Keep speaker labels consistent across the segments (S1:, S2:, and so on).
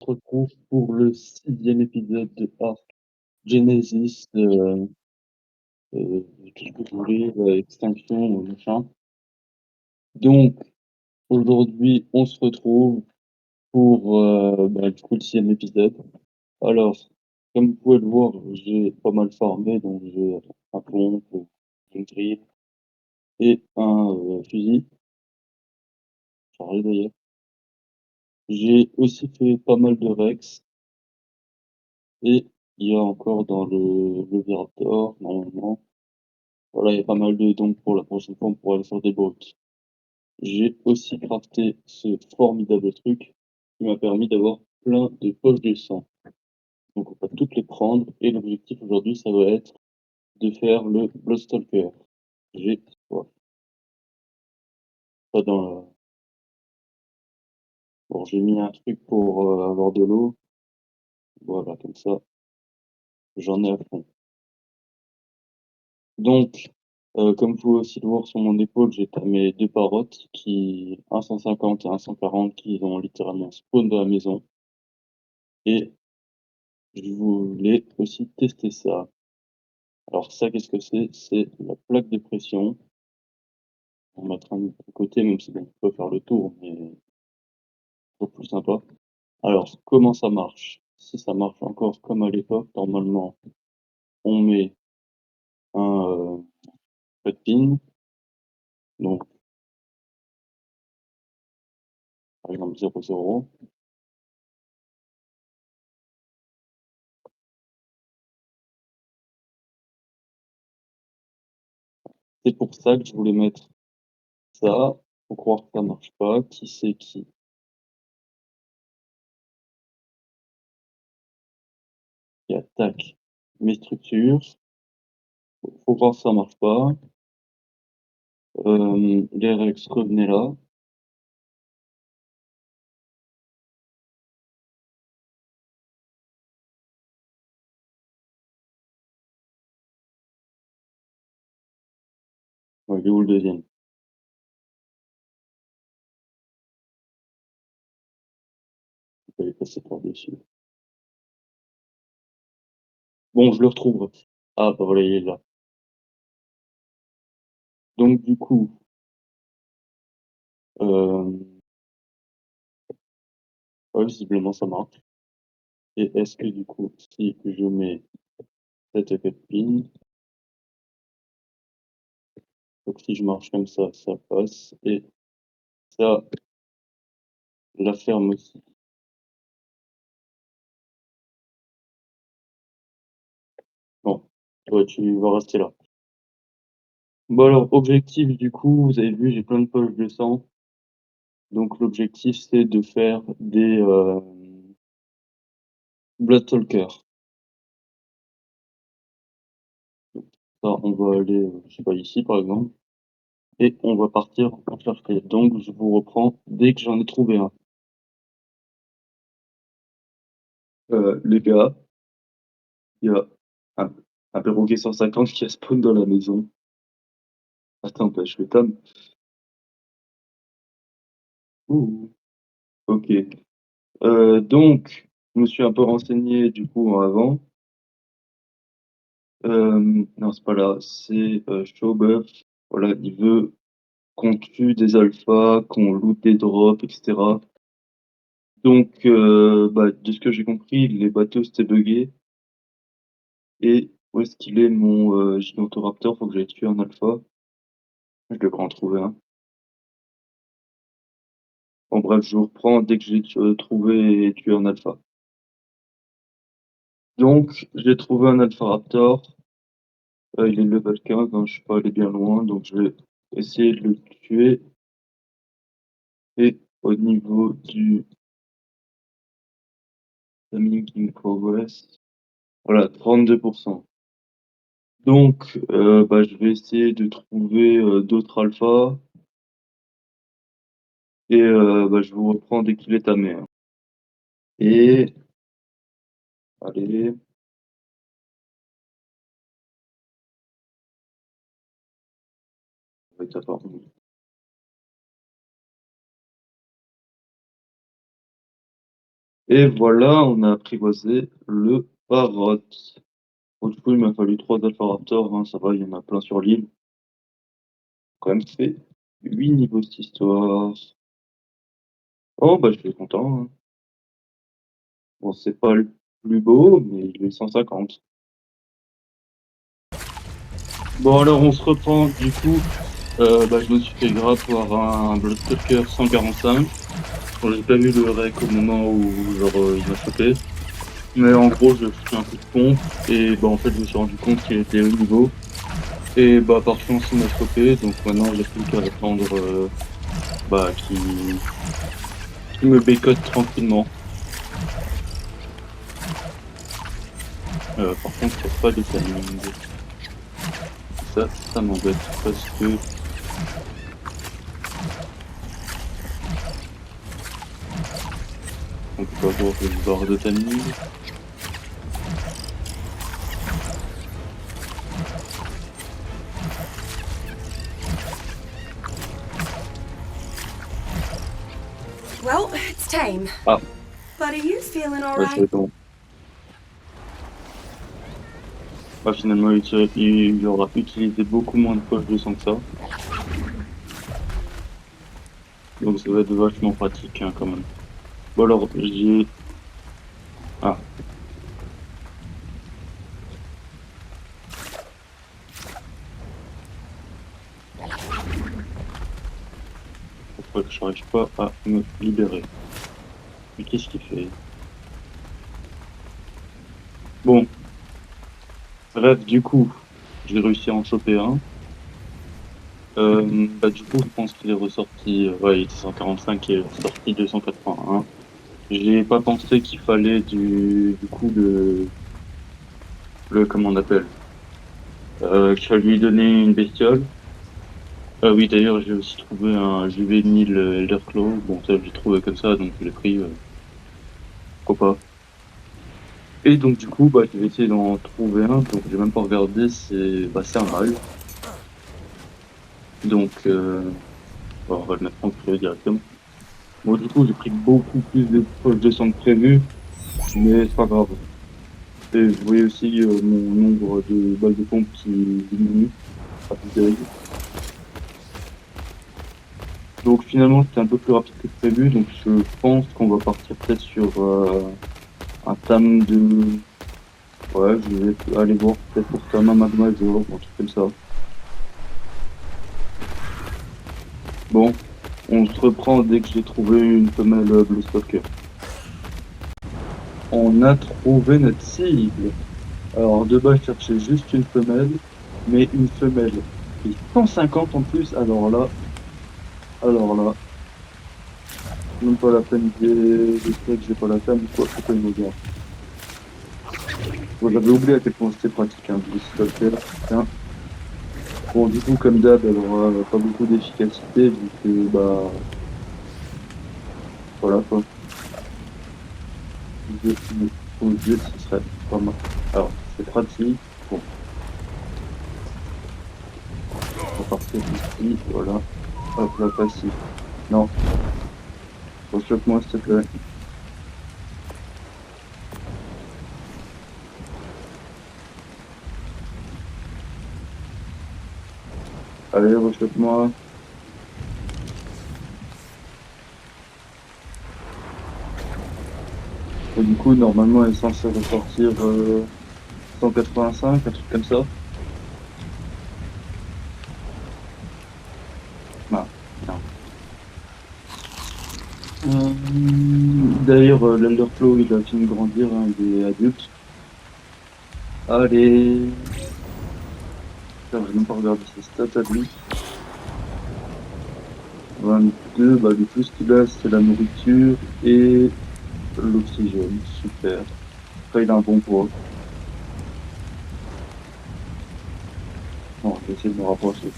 S1: retrouve pour le 6e épisode de Ark Genesis, tout ce que vous voulez, Extinction, machin. Donc aujourd'hui, on se retrouve pour, du coup, le 6e épisode. Alors, comme vous pouvez le voir, j'ai pas mal farmé, donc j'ai un pompe, une grille et un, fusil, chargé d'ailleurs. J'ai aussi fait pas mal de rex et il y a encore dans le Viraptor, normalement. Voilà, il y a pas mal de donc pour la prochaine fois, on pourra aller faire des brocs. J'ai aussi crafté ce formidable truc qui m'a permis d'avoir plein de poches de sang. Donc on va toutes les prendre et l'objectif aujourd'hui, ça va être de faire le Bloodstalker. J'ai soif. Pas dans la... Bon, j'ai mis un truc pour avoir de l'eau. Voilà, comme ça, j'en ai à fond. Donc, comme vous pouvez aussi le voir sur mon épaule, j'ai mes 2 parottes qui, un 150 et un 140, qui ont littéralement spawn dans la maison. Et je voulais aussi tester ça. Alors ça, qu'est-ce que c'est? C'est la plaque de pression. On va mettre un de côté, même si bon, on peut faire le tour, mais c'est plus sympa. Alors, comment ça marche? Si ça marche encore comme à l'époque, normalement, on met un code PIN, donc par exemple 00. C'est pour ça que je voulais mettre ça. Faut croire que ça marche pas. Qui c'est qui attaque mes structures? Faut voir que ça marche pas. Les Rex, revenez là. Ouais, il est où le deuxième? Il fallait passer par-dessus. Bon, je le retrouve. Ah, bah voilà, il est là. Donc du coup, ouais, visiblement ça marche. Et est-ce que du coup, si je mets cette copine, donc si je marche comme ça passe. Et ça, la ferme aussi. Bon, toi tu vas rester là. Bon alors, objectif du coup, vous avez vu, j'ai plein de poches de sang. Donc l'objectif c'est de faire des Bloodtalkers. Ça, on va aller, je sais pas, ici par exemple. Et on va partir en chercher. Donc je vous reprends dès que j'en ai trouvé un. Les gars, il y a un, un perroquet 150 qui a spawn dans la maison. Attends, bah, je le tome. Ouh, ok. Donc, je me suis un peu renseigné du coup avant. Non, c'est pas là, c'est Showbuff. Voilà, il veut qu'on tue des alphas, qu'on loot des drops, etc. Donc, de ce que j'ai compris, les bateaux c'était buggé. Et où est-ce qu'il est mon Gigantoraptor? Faut que j'aille tuer un alpha. Je devrais en trouver un. En bref, je vous reprends dès que j'ai trouvé et tué un alpha. Donc, j'ai trouvé un Alpha Raptor. Il est level 15, hein, je suis pas allé bien loin, donc je vais essayer de le tuer. Et au niveau du King Progress, voilà, 32%. Donc, je vais essayer de trouver d'autres alphas. Et je vous reprends dès qu'il est tamé, hein. Et, allez, ça va être fort. Et voilà, on a apprivoisé le parrot. Bon, du coup, il m'a fallu 3 Alpha Raptors, hein, ça va, il y en a plein sur l'île. Quand même fait 8 niveaux cette histoire. Oh, bah, je suis content, hein. Bon, c'est pas le plus beau, mais il est 150. Bon, alors, on se reprend, du coup, bah, je me suis fait grave pour un Bloodstalker 145. Bon, j'ai pas vu le rec au moment où, genre, il m'a chopé. Mais en gros, je foutais un coup de pompe, et bah, en fait, je me suis rendu compte qu'il était haut niveau. Et bah, par chance, il m'a chopé, donc maintenant, j'ai plus qu'à attendre, bah, qu'il me bécote tranquillement. Par contre, il n'y a pas de timing. Ça m'embête parce que on peut pas avoir une barre de timing.
S2: Well, it's tame.
S1: Ah,
S2: But are you feeling all
S1: ouais,
S2: right?
S1: c'est bon. Bah, finalement, il aura utilisé beaucoup moins de poches de sang que ça. Donc ça va être vachement pratique, hein, quand même. Bon alors, j'ai... Ah, pourquoi que je n'arrive pas à me libérer? Mais qu'est-ce qu'il fait? Bon, bref, du coup, j'ai réussi à en choper un. Bah, du coup, je pense qu'il est ressorti... ouais, il était 145 et il est ressorti 281. J'ai pas pensé qu'il fallait du coup comment on appelle, qu'il fallait lui donner une bestiole. Ah oui, d'ailleurs, j'ai aussi trouvé un juvénile Elderclaw. Bon, ça, je l'ai trouvé comme ça, donc je l'ai pris, pourquoi pas. Et donc, du coup, bah, je vais essayer d'en trouver un, donc j'ai même pas regardé, c'est un mâle. Donc, bon, on va le mettre en creux directement. Bon, du coup, j'ai pris beaucoup plus de poches de sang que prévu, mais c'est pas grave. Et je voyais aussi mon nombre de balles de pompe qui diminue. Pas plus terrible. Donc finalement, c'était un peu plus rapide que prévu, donc je pense qu'on va partir peut-être sur un tam de... Ouais, je vais aller voir peut-être pour Tama Magma Major, un truc comme ça. Bon, on se reprend dès que j'ai trouvé une femelle Blue Stalker. On a trouvé notre cible. Alors de base, je cherchais juste une femelle, mais une femelle. Et 150 en plus, alors là, même pas la peine de dire que j'ai pas la peine, quoi, c'est pas une odeur. Bon, j'avais oublié à quel point c'était pratique, hein, Blue Stalker, putain. Bon, du coup, comme d'hab, elle aura pas beaucoup d'efficacité, vu que, bah, voilà, quoi. Au jeu, ce serait pas mal. Alors, c'est pratique. Bon, on va partir d'ici, voilà. Hop, là, passif. Non, rechoppe-moi, s'il te plaît. Allez, rechoppe-moi. Et du coup, normalement, elle est censée ressortir 185, un truc comme ça. Non, non. D'ailleurs, l'Elderflow, il a fini de grandir, hein, il est adulte. Allez. Putain, j'ai même pas regardé ses stats à lui. 22, bah, du coup, ce qu'il a, c'est la nourriture et l'oxygène. Super. Après, il a un bon poids. Bon, je vais essayer de me rapprocher.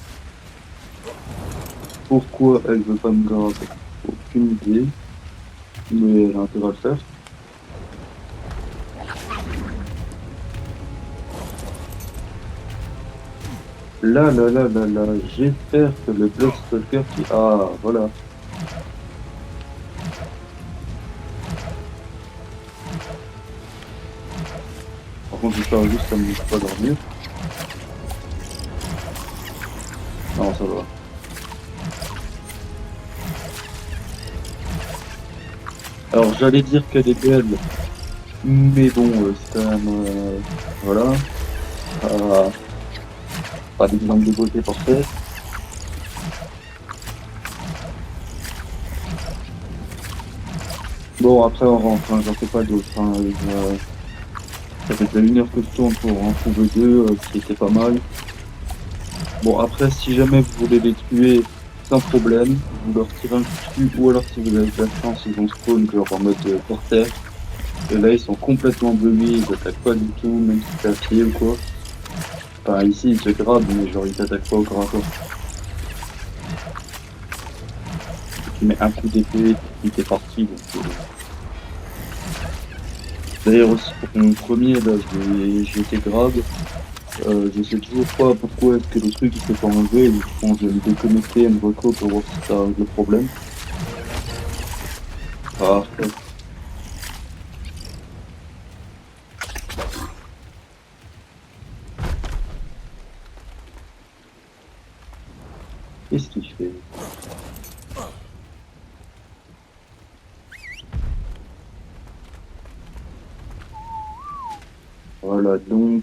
S1: Pourquoi elle veut pas me gratter? Aucune idée. Mais elle a intérêt à le faire. Là, j'espère que le Bloodstalker qui... Ah, voilà. Par contre, j'espère juste que ça me laisse pas dormir. Non, ça va. Alors, j'allais dire qu'elle est belle, mais bon, c'est quand même, voilà, pas, pas d'exemple de beauté parfaite. Bon, après, on rentre, hein, j'en fais pas d'autres. Hein, ça fait déjà 1 heure que je tourne pour en trouver 2, qui étaient pas mal. Bon, après, si jamais vous voulez les tuer, sans problème, vous leur tirez un coup dessus, ou alors si vous avez de la chance, ils vont spawn genre en mode par terre. Et là, ils sont complètement buggés, ils attaquent pas du tout, même si t'es à pied ou quoi. Enfin, ici, ils te grabent, mais genre, ils t'attaquent pas au corps à corps. Tu mets un coup d'épée, et t'es parti. Donc, d'ailleurs, aussi, pour mon premier, là, j'ai été grab. Je sais toujours pas pourquoi est-ce que le truc il s'est pas enlevé. Donc, je pense que je vais me déconnecter et me reco pour voir si ça règle le problème. Parfait. Qu'est-ce qu'il fait? Voilà, donc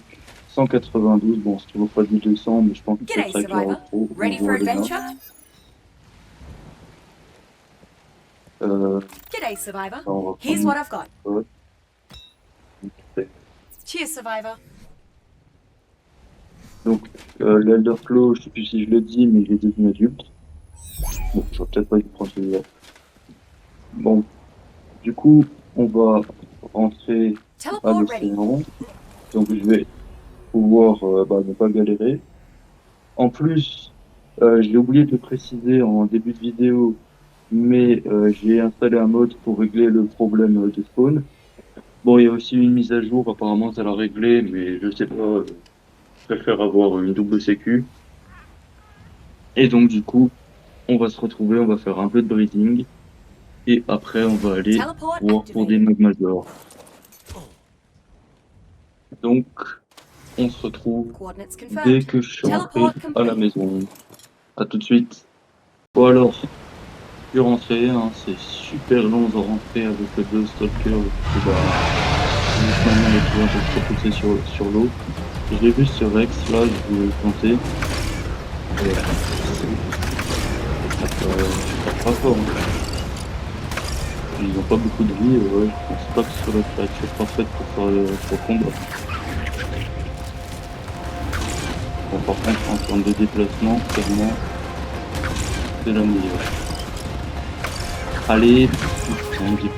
S1: 192, bon, c'est toujours pas du 200, mais je pense que c'est
S2: G'day,
S1: très clair au
S2: Survivor.
S1: pro. On
S2: Ready for
S1: voit les notes.
S2: adventure?
S1: Euh,
S2: G'day, Survivor.
S1: ça, on va
S2: Here's
S1: prendre
S2: what I've got.
S1: une note. Parfait.
S2: Cheers, Survivor.
S1: Donc, l'Elderclaw, je sais plus si je le dis, mais il est devenu adulte. Bon, j'aurais peut-être pas dû prendre celui-là. Bon, du coup, on va rentrer à
S2: Teleport ready.
S1: l'océan. Donc, je vais pouvoir ne pas galérer. En plus, j'ai oublié de le préciser en début de vidéo, mais j'ai installé un mode pour régler le problème de spawn. Bon, il y a aussi une mise à jour, apparemment ça l'a réglé, mais je sais pas, je préfère avoir une double sécu. Et donc du coup, on va se retrouver, on va faire un peu de breeding, et après on va aller
S2: Teleport
S1: voir pour des
S2: activated.
S1: magmajors. Donc, on se retrouve
S2: Coordinates confirmed.
S1: dès que je suis rentré
S2: Teleport
S1: à la
S2: complete.
S1: maison. À tout de suite. Bon alors, je suis rentré, hein, c'est super long de rentrer avec le deux stalker, parce que juste maintenant on est toujours un peu propulsé sur l'eau. Je l'ai vu sur Rex, là, je vais tenter. Ça tape pas fort, hein. Ils ont pas beaucoup de vie, ouais, je pense pas que ce soit la créature parfaite pour faire le combat. Bon, par contre, en termes de déplacement, clairement, c'est la meilleure. Allez, putain,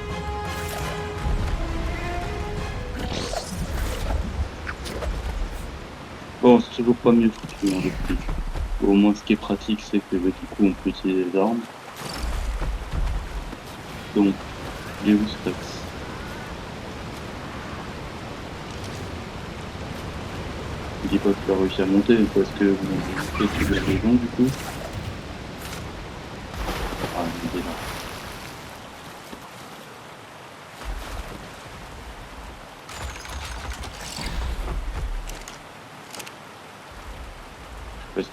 S1: bon, c'est toujours pas mieux foutu, hein, le prix. Au moins, ce qui est pratique, c'est que du coup, on peut utiliser les armes. Donc, Deus Rex. Je dis pas que tu as réussi à monter, parce que vous avez fait les raisons, du coup. Ah, il est là. Ouais,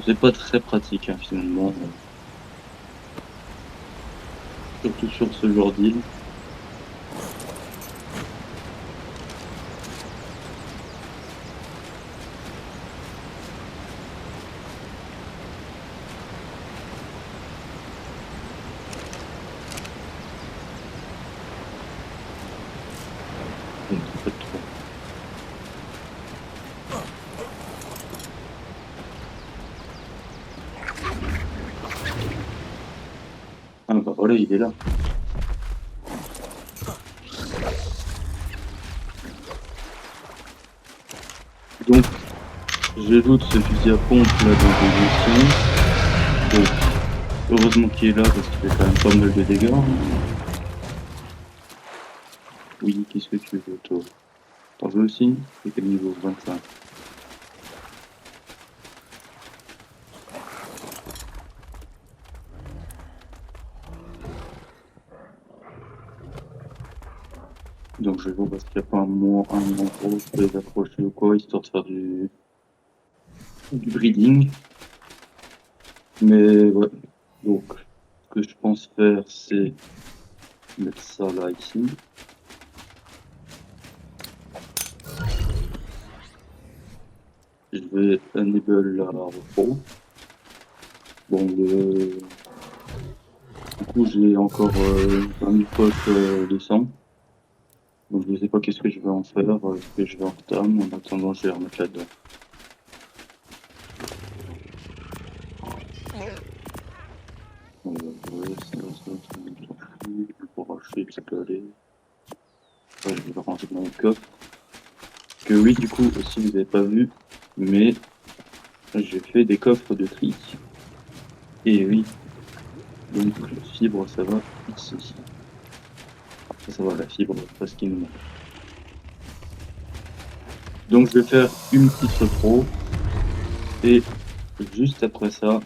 S1: c'est pas très pratique, hein, finalement. Surtout sur ce genre d'île. Donc, pas trop. Ah bah voilà, il est là. Donc, j'ajoute ce fusil à pompe là dans des missions. Donc, heureusement qu'il est là parce qu'il fait quand même pas mal de dégâts. Oui, qu'est-ce que tu veux, toi? T'en veux aussi? C'est quel niveau? 25. Donc je vais voir parce qu'il n'y a pas un endroit où je peux les accrocher ou quoi, histoire de faire du breeding. Mais ouais, donc ce que je pense faire, c'est mettre ça là ici. Je vais enable la pro. Bon, du coup, j'ai encore 20 000 potes de sang. Donc je ne sais pas qu'est-ce que je vais en faire. Est-ce que je vais en retam? En attendant, je vais remettre là-dedans. Ouais, ça, on s'en fout. Pour acheter, ça peut aller. Ouais, je vais le ranger dans le coffre. Que oui, du coup, aussi, vous n'avez pas vu, mais j'ai fait des coffres de tri. Et oui, donc la fibre, ça va ici. Ça va, la fibre, parce qu'il nous manque. Donc je vais faire une petite repro. Et juste après ça,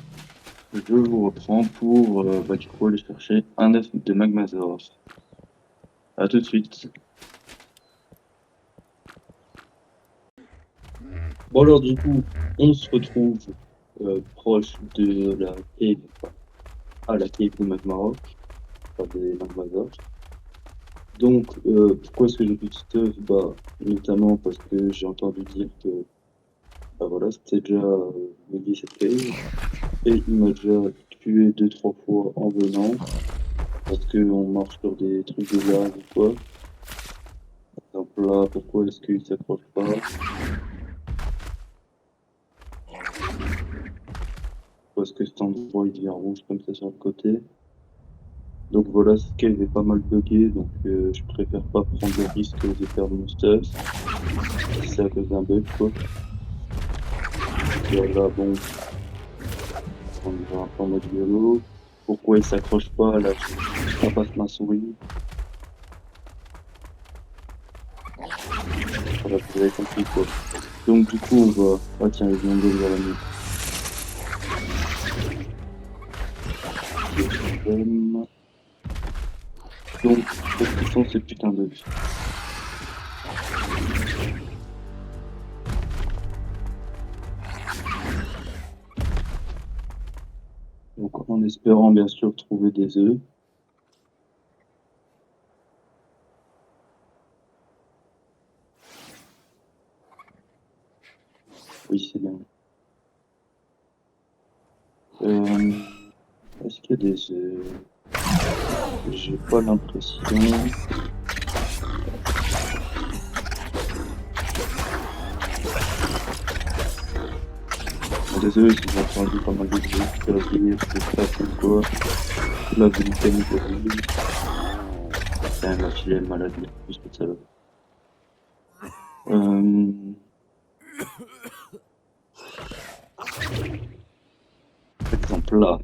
S1: je vous reprends pour du coup aller chercher un œuf de Magmasaur. À tout de suite. Bon alors du coup, on se retrouve proche de la cave, enfin, à la cave de Magmarock, pas des Magmasaur. Donc pourquoi est-ce que j'ai plus de stuff? Bah notamment parce que j'ai entendu dire que bah voilà, c'était déjà midi cette cave et il m'a déjà tué deux trois fois en venant parce qu'on marche sur des trucs de lave ou quoi. Donc là, pourquoi est-ce qu'il s'accroche pas? Parce que cet endroit il devient rouge comme ça sur le côté. Donc voilà, ce qu'elle est pas mal buggé, donc je préfère pas prendre le risque de perdre mon stuff. Si c'est à cause d'un bug, quoi. Voilà, bon, on y va un peu en mode YOLO. Pourquoi il s'accroche pas? Là, je tapasse ma souris. Voilà, vous avez compris, quoi. Donc du coup, on va... Ah tiens, il vient d'ouvrir la nuit. Donc, qu'est-ce qu'ils sont ces putains de... Donc, en espérant bien sûr trouver des œufs. Oui, c'est bien. Est-ce qu'il y a des œufs? J'ai pas l'impression. Bon, désolé si j'ai entendu pas mal de bruit, de rire, de clap ou quoi. La volcanique horrible. Putain, elle m'a filé une maladie, plus que ça. Euh, Par exemple là.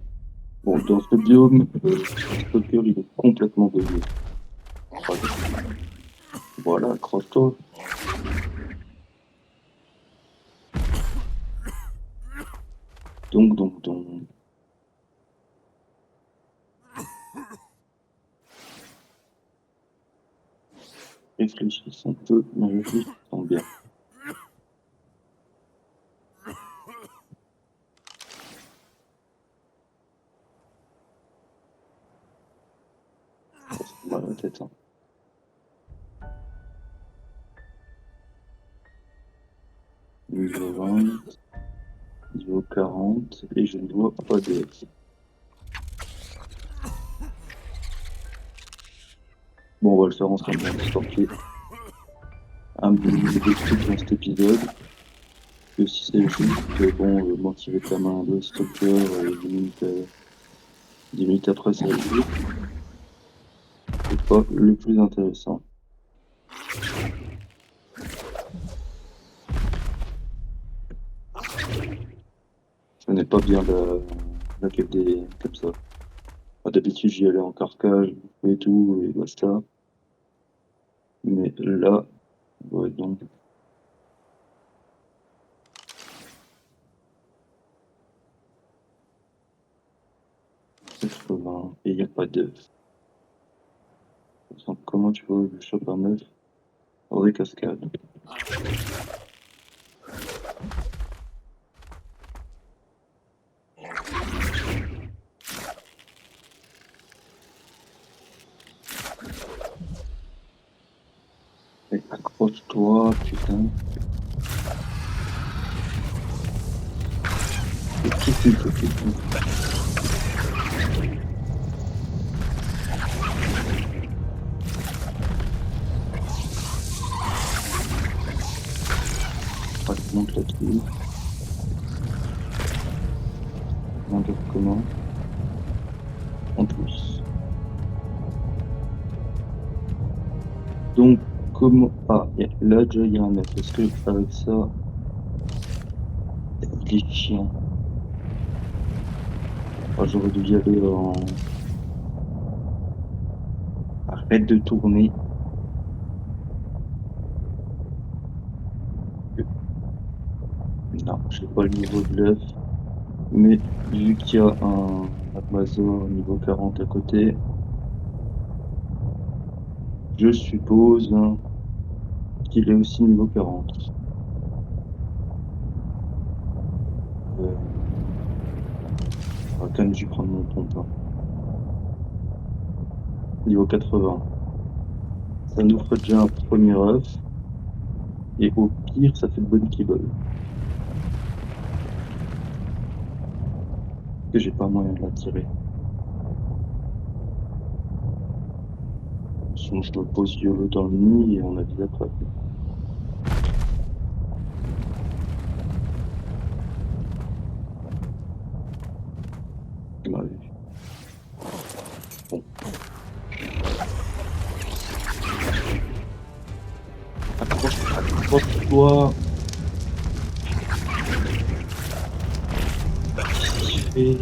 S1: Bon, dans ce biome, le stalker il est complètement bugué. Voilà, accroche-toi. Donc. Réfléchissons peu, mais réfléchissons bien. Ça fait mal à la tête, hein. Niveau 20, niveau 40, et je ne vois pas de... Bon, on va le faire ensemble, histoire qu'il y ait un minimum de trucs dans cet épisode. Que si c'est juste, bon, motiver ta main de stalker, 10 minutes après, ça joue. C'est pas le plus intéressant. Je connais pas bien la quête des comme ça. D'habitude, j'y allais en carcage et tout, et basta. Mais là, ouais, donc, 80, et il n'y a pas d'œuf. Comment tu vois, je chope un œuf? hors des cascades. Et accroche-toi, putain. Et qu'est-ce qu'il faut que tu... Ah, je monte là-dessus. On va comment en plus. Donc, comment... Ah, là, déjà, il y a un mec. Est-ce que, avec ça... Il est chiant. Ah, j'aurais dû y aller en... Arrête de tourner. Non, je sais pas le niveau de l'œuf. Mais vu qu'il y a un Amazon niveau 40 à côté, je suppose qu'il est aussi niveau 40. Quand même dû prendre mon pompe. Niveau 80. Ça nous ferait déjà un premier œuf. Et au pire, ça fait de bonnes kibbles. Que j'ai pas moyen de la tirer. Sinon, je me pose YOLO dans le nid et on avise après. Bon. Accroche-toi. Qu'est-ce qu'il fait?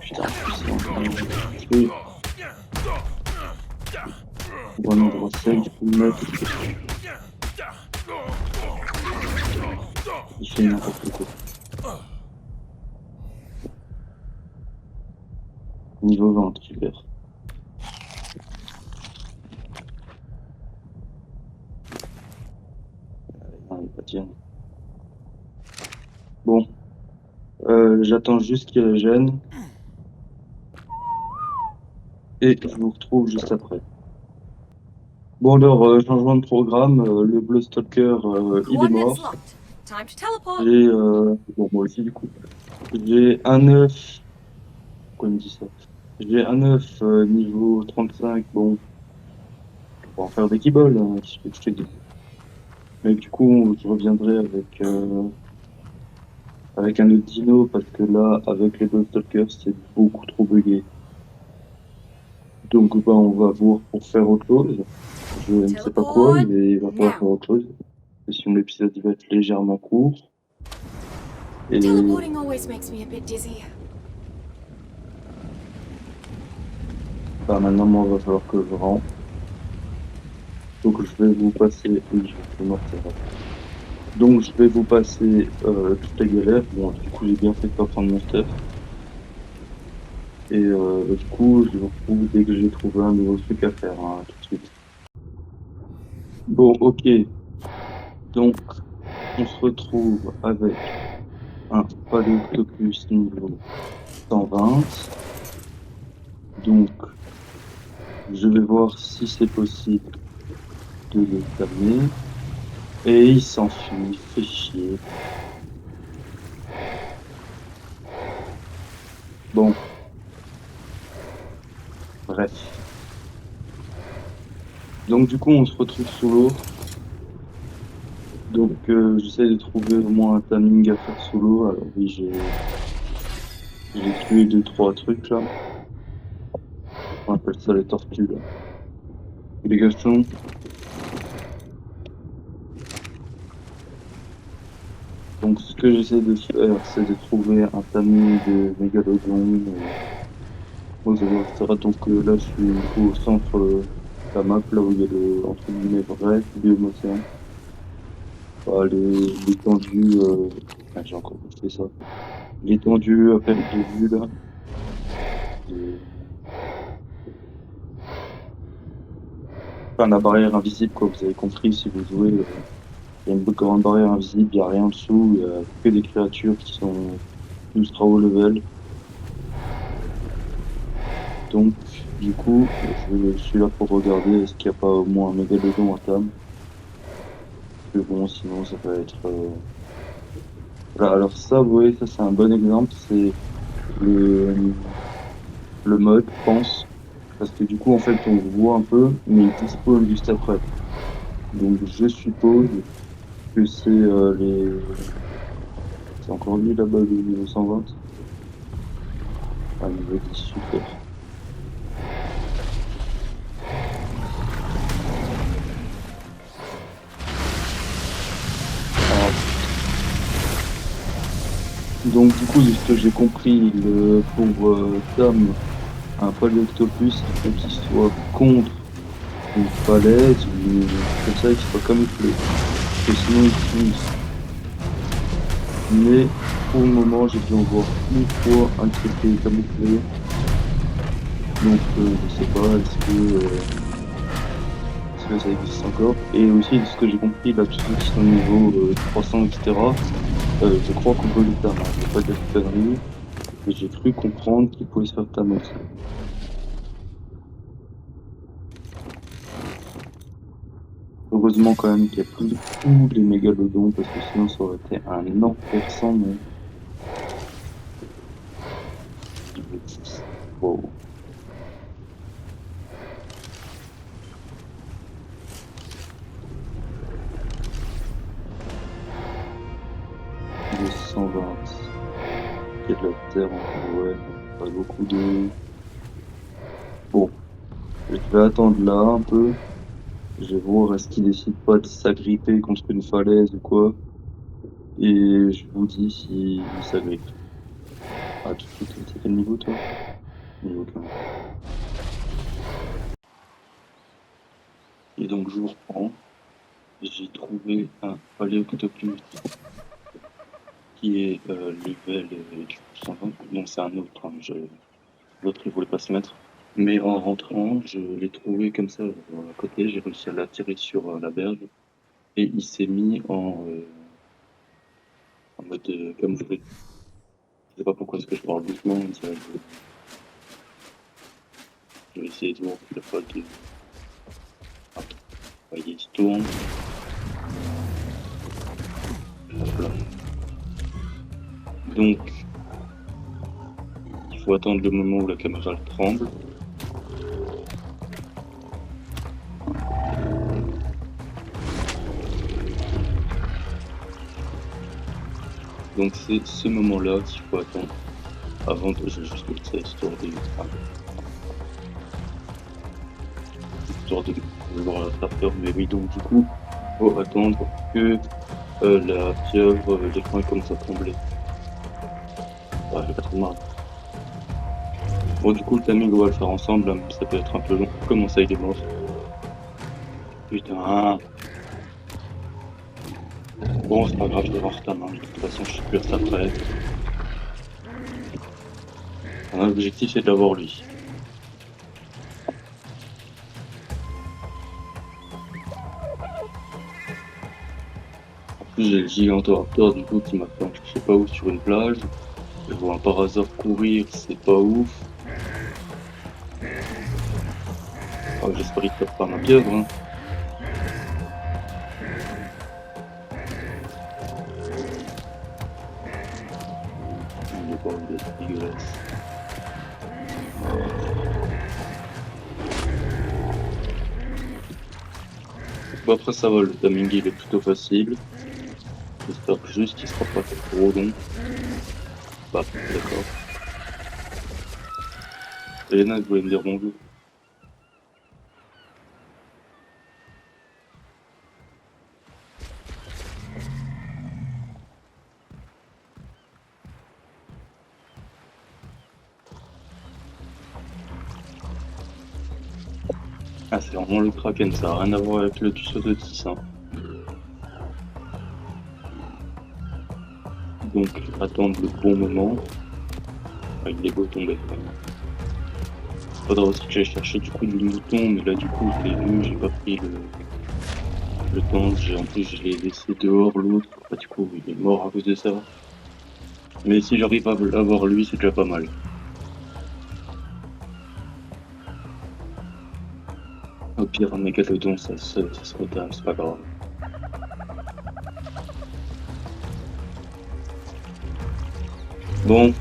S1: Putain, c'est en train de tuer. Pour un endroit safe, je peux le mettre. Il fait n'importe quoi. Niveau 20, super. Non, il est pas tiré. Bon. J'attends juste qu'il régène. Et je vous retrouve juste après. Bon alors, changement de programme, le Blue Stalker, il est mort.
S2: Coordinates locked. Time to teleport.
S1: J'ai, bon moi aussi du coup, j'ai un œuf, pourquoi il me dit ça? J'ai un œuf niveau 35, bon, on va en faire des kibbles, hein, je te dis. Mais du coup, je reviendrai avec un autre dino, parce que là, avec les Blue Stalkers, c'est beaucoup trop bugué. Donc bah, on va voir pour faire autre chose. Je ne sais pas quoi, mais il va falloir faire autre chose. Sinon l'épisode il va être légèrement court. Et
S2: Teleporting always makes me a bit dizzy.
S1: bah, maintenant, moi, il va falloir que je rentre. Donc je vais vous passer. Oui, je vais mortir. Donc je vais vous passer toutes les galères. Bon, du coup, j'ai bien fait de pas prendre mon stuff. Et du coup, je vous retrouve dès que j'ai trouvé un nouveau truc à faire, hein, tout de suite. Bon, ok. Donc, on se retrouve avec un Paléoctopus niveau 120. Donc, je vais voir si c'est possible de le calmer. Et il s'enfuit, il fait chier. Bon. Bref. Donc du coup, on se retrouve sous l'eau. Donc j'essaie de trouver au moins un timing à faire sous l'eau. Alors oui, j'ai tué 2-3 trucs là. On appelle ça les tortues là. Les gachons. Donc ce que j'essaie de faire, c'est de trouver un timing de mégalodon. Etc. Donc là, je suis du coup, au centre de la map, là où il y a le, entre guillemets, vrai biome océan. l'étendue, j'ai encore fait ça. L'étendue à perte de vue là. de- Enfin, la barrière invisible, quoi, vous avez compris, si vous jouez, il y a une grande barrière invisible, il n'y a rien en dessous, il y a que des créatures qui sont ultra haut level. Donc, du coup, je suis là pour regarder est-ce qu'il n'y a pas au moins un mégalodon à table. Que bon, sinon ça va être. Voilà, alors ça, vous voyez, ça c'est un bon exemple, c'est le, le mode pense, parce que du coup, en fait, on le voit un peu, mais il dispose juste après. Donc, je suppose que c'est C'est encore lui là-bas, le niveau 120. Ah, niveau 10, super. Ah, donc, du coup, de ce que j'ai compris, pour Tom, un paléoctopus, il faut qu'il soit contre une falaise ou un truc comme ça, et qu'il soit camouflé. Parce que sinon, il fuse. Mais pour le moment, j'ai dû en voir une fois un qui était camouflé. Donc, je sais pas, est-ce que ça existe encore? Et aussi, de ce que j'ai compris, là, tous ceux qui sont niveau 300, etc., je crois qu'on peut les tam, hein. Je vais pas dire de conneries, mais j'ai cru comprendre qu'il pouvait se faire tam aussi. Heureusement quand même qu'il n'y a plus tous les mégalodons, parce que sinon ça aurait été un enfer sans nom. Niveau 10. Wow. 220. Il y a de la terre encore, ouais. Pas beaucoup de... Bon, je vais attendre là un peu. Je vais voir est-ce qu'il décide pas de s'agripper contre une falaise ou quoi. Et je vous dis s'il s'agrippe. À tout de suite. C'est quel niveau toi? Niveau 15. Et donc je vous reprends. J'ai trouvé un paléoctopus qui est level 120. Non, c'est un autre, hein. L'autre il voulait pas se mettre. Mais en rentrant, je l'ai trouvé comme ça à côté. J'ai réussi à l'attirer sur la berge. Et il s'est mis en mode camouflé. Je sais pas pourquoi est-ce que je parle doucement, mais ça, je vais essayer de voir qu'il n'y a pas de. Attends, voyez, il se tourne. Hop là. Donc, il faut attendre le moment où la caméra elle tremble. Donc, c'est ce moment-là qu'il faut attendre avant de. Je vais juste mettre ça histoire de voir la starter. Mais oui, donc, du coup, il faut attendre que la pieuvre, l'écran commence à trembler. Ah, j'ai pas trop mal. Bon, du coup, le timing, on va le faire ensemble, hein, mais ça peut être un peu long. Comment ça, il est mort? Putain. Bon, c'est pas grave, je vais voir ta main. De toute façon, je suis plus à ça près. Mon objectif, c'est d'avoir lui. En plus, j'ai le Gigantoraptor, du coup, qui m'attend, je sais pas où, sur une plage. Je vois un Parasaur courir, c'est pas ouf. Oh, j'espère qu'il tape pas ma pieuvre, hein. Il est pas, il est dégueulasse. Bon, après, ça va, le timing, il est plutôt facile. J'espère juste qu'il sera pas trop long. Bah, d'accord. Elena, vous voulez me dire bonjour? Ah, c'est vraiment le Kraken, ça n'a rien à voir avec le Tussaud de 10, hein. Donc attendre le bon moment. Ah, il est beau tombé quand même. Faudra aussi que j'aille chercher du coup du mouton, mais là du coup je l'ai vu, j'ai pas pris le temps, en plus je l'ai laissé dehors l'autre, bah, du coup il est mort à cause de ça. Mais si j'arrive à l'avoir lui, c'est déjà pas mal. Au pire, un mégalodon, ça se retard, c'est pas grave. Bon,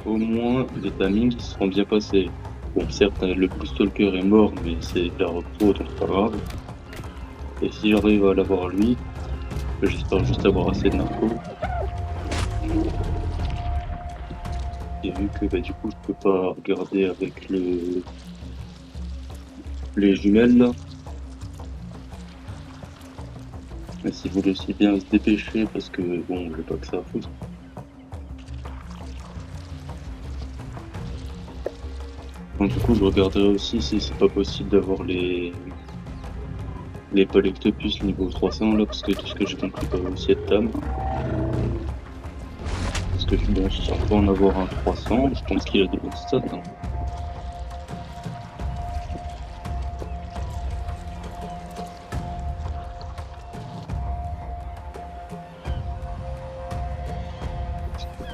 S1: au moins les timings se sont bien passés. Bon, certes, le Blue Stalker est mort, mais c'est la repro, donc c'est pas grave. Et si j'arrive à l'avoir lui, j'espère juste avoir assez de narco. Et vu que bah, du coup je peux pas regarder avec les jumelles là, mais si vous laissez bien se dépêcher parce que bon, j'ai pas que ça à foutre. Donc du coup je regarderai aussi si c'est pas possible d'avoir les Polectopus niveau 300 là, parce que tout ce que j'ai compris pas aussi être tam. Parce que bon, si on peut en avoir un 300, je pense qu'il a des bonnes stats, hein.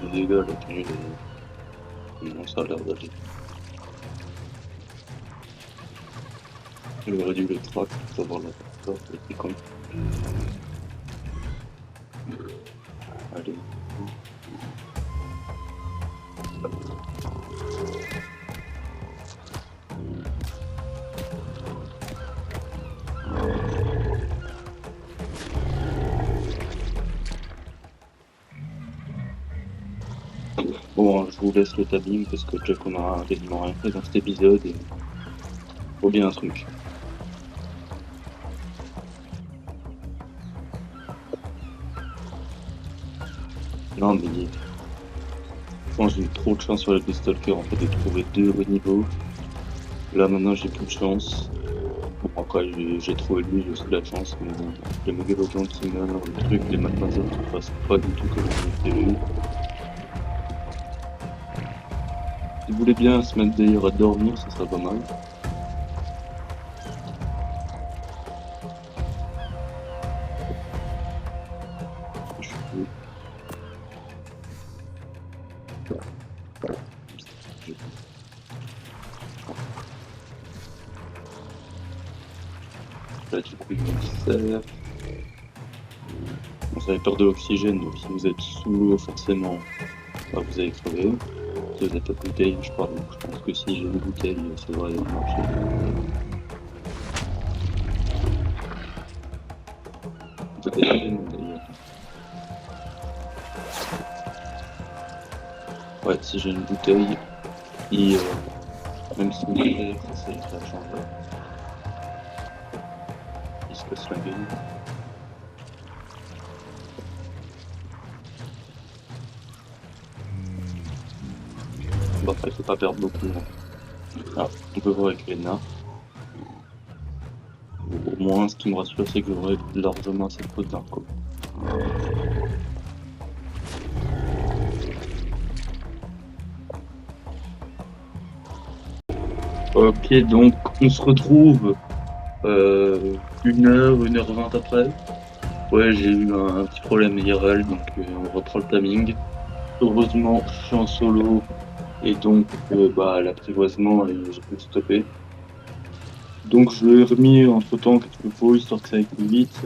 S1: Les dégâts là, non, ça a l'air d'aller. J'aurais dû le track pour savoir la porte, c'est con. Allez. Bon, je vous laisse le tabbing parce que Jack, on a quasiment rien fait dans cet épisode et faut bien un truc. Non, mais je pense que j'ai eu trop de chance sur les Stalker en fait de trouver deux hauts niveaux. Là maintenant j'ai plus de chance. Bon après j'ai trouvé lui, j'ai aussi de la chance, mais bon, les mégalodons qui meurent, le truc, les Malpazers qui passent pas du tout comme on avait prévu. Si vous voulez bien se mettre d'ailleurs à dormir, ça serait pas mal. Je peux- Là du coup il me sert. Bon, ça avait peur de l'oxygène, donc si vous êtes sous l'eau forcément, bah, vous allez crever. Si vous êtes pas de bouteille, je parle, donc je pense que si j'ai une bouteille, ça devrait marcher. Peut-être une d'ailleurs. Ouais, si j'ai une bouteille, et même si on est vert, ça change pas. Il se casse la gueule. Bon, après, faut pas perdre beaucoup, hein. Ah, on peut voir avec les nains. Au moins, ce qui me rassure, c'est que j'aurai largement assez de quota, quoi. Ok, donc on se retrouve 1h20 après. Ouais, j'ai eu un petit problème IRL, donc on reprend le timing. Heureusement, je suis en solo et donc bah, l'apprivoisement, j'ai pu le stopper. Donc je l'ai remis entre-temps quelque qu'il faut, histoire que ça aille plus vite.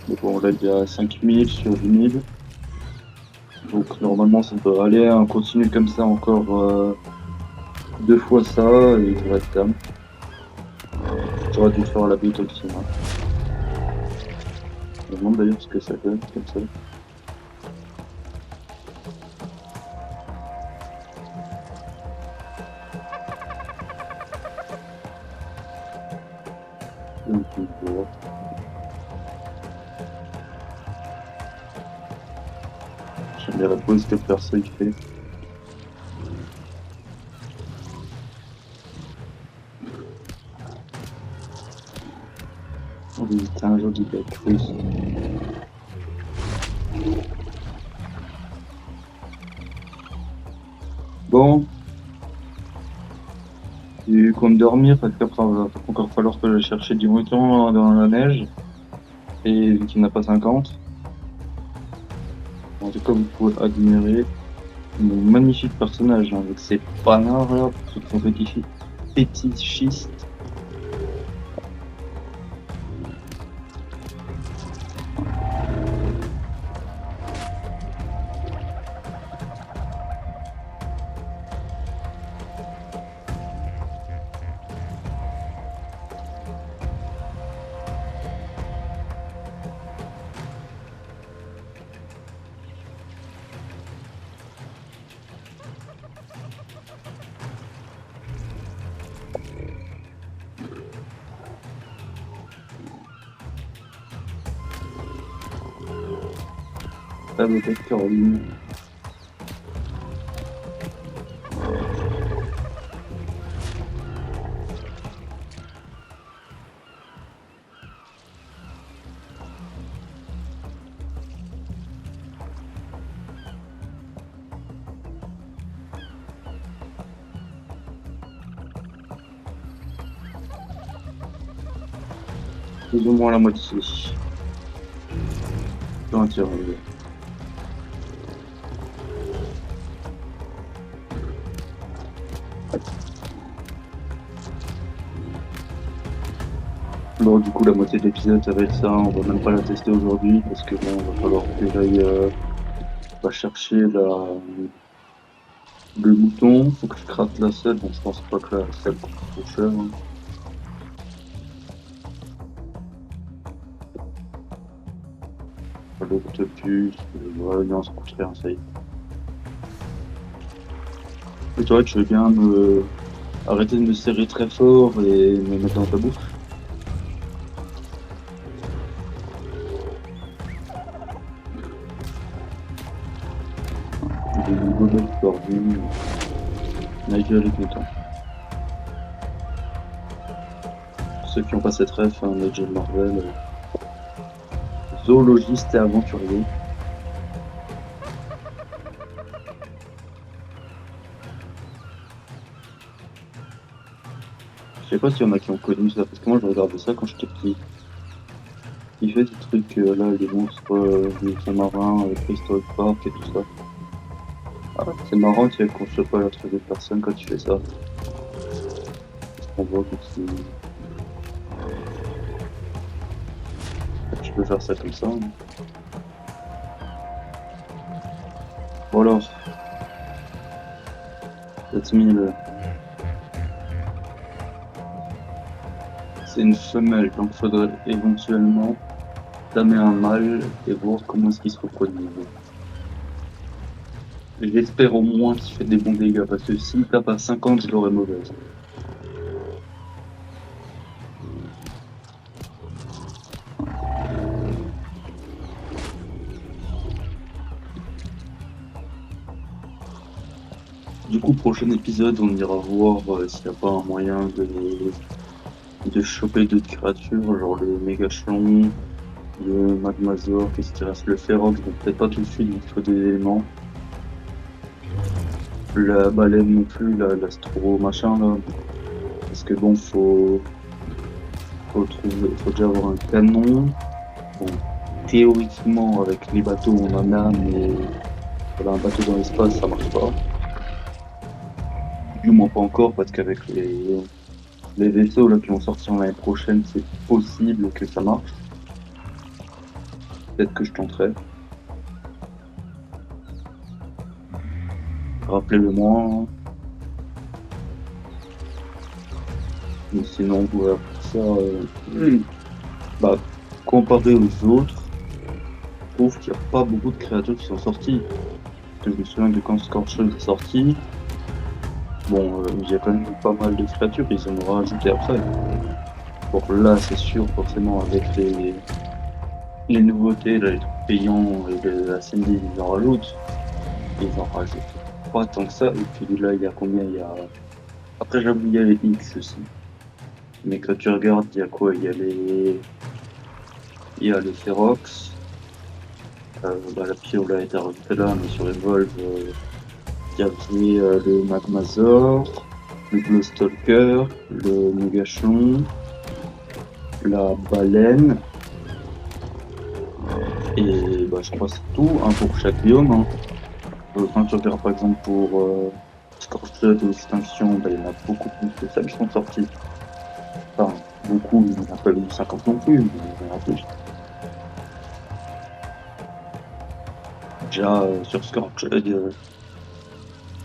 S1: Mais bon, là, il y a 5000 sur 10 000. Donc normalement, ça devrait aller. On continue comme ça encore deux fois ça et il devrait être calme. J'aurais dû faire la butte aussi, hein. Je me demande d'ailleurs ce que ça donne comme ça. Donc, voilà. J'aime bien la pause que le perso il fait. Oui, c'est un joli bec, oui. Bon, tu comptes dormir parce qu'après, il va encore falloir que j'aille chercher du mouton dans la neige. Et vu qu'il n'y en a pas 50, en tout cas, vous pouvez admirer mon magnifique personnage hein, avec ses panards là, pour ceux qui sont fétichistes. Ça doit être Caroline. Plus ou moins la moitié. Dans un tir. Bon, du coup, la moitié de l'épisode, ça va être ça. On va même pas la tester aujourd'hui parce que bon, va falloir que j'aille va chercher le mouton. Faut que je crafte la selle. Bon, je pense pas que la selle coûte trop cher. Hein. L'octopus, voilà, non, ça coûte rien, ça y est. Et toi, tu veux bien me arrêter de me serrer très fort et me mettre dans ta bouche? J'ai une mauvaise tordu. Nigel est content. Pour ceux qui n'ont pas cette ref, hein, Nigel Marvel, zoologiste et aventurier. Je sais pas s'il y en a qui ont connu ça, parce que moi je regardais ça quand j'étais petit. Il fait des trucs là, les monstres des fonds marins, Prehistoric Park et tout ça. Ah, c'est marrant, tu sais, qu'on se pas la troisième personne quand tu fais ça. On voit que tu peux faire ça comme ça. Hein. Bon alors, 7000. C'est une femelle, donc faudrait éventuellement tamer un mâle et voir comment est-ce qu'il se reproduit. J'espère au moins qu'il fait des bons dégâts, parce que s'il tape à 50, je l'aurais mauvaise. Du coup, prochain épisode, on ira voir s'il n'y a pas un moyen de choper d'autres créatures, genre le Mégachlon, le Magmazor, qu'est-ce qui reste, le Ferox, donc peut-être pas tout de suite, il faut des éléments. La baleine non plus, l'astro machin là. Parce que bon, faut déjà avoir un canon. Bon, théoriquement, avec les bateaux, on en a, mais voilà, un bateau dans l'espace, ça marche pas. Du moins pas encore, parce qu'avec les vaisseaux là, qui vont sortir l'année prochaine, c'est possible que ça marche. Peut-être que je tenterai. Rappelez-le-moi. Mais sinon, voilà, pour ça, bah, comparé aux autres, je trouve qu'il n'y a pas beaucoup de créatures qui sont sorties. Parce que je me souviens que quand Scorcher est sorti, bon, il y a quand même pas mal de créatures, ils en ont rajouté après. Bon, là, c'est sûr, forcément, avec les nouveautés, là, les trucs payants et la scène ils en rajoutent. Ils en rajoutent pas tant que ça. Et puis là, il y a combien? Il y a... Après, j'avoue, il y a les X aussi. Mais quand tu regardes, il y a quoi? Il y a le Ferox. Bah, la Piola a été rajoutée là, mais sur les Volves, il y avait le Magmazor, le Glowstalker, le Megachon, la baleine, et bah, je crois que c'est tout, hein, pour chaque biome. Hein. Quand tu regardes par exemple pour Scorched ou Extinction, bah, il y en a beaucoup plus que ça qui sont sortis. Enfin, beaucoup, il n'y en a pas eu 50 non plus, mais il y en a plus. Déjà, sur Scorched, il y a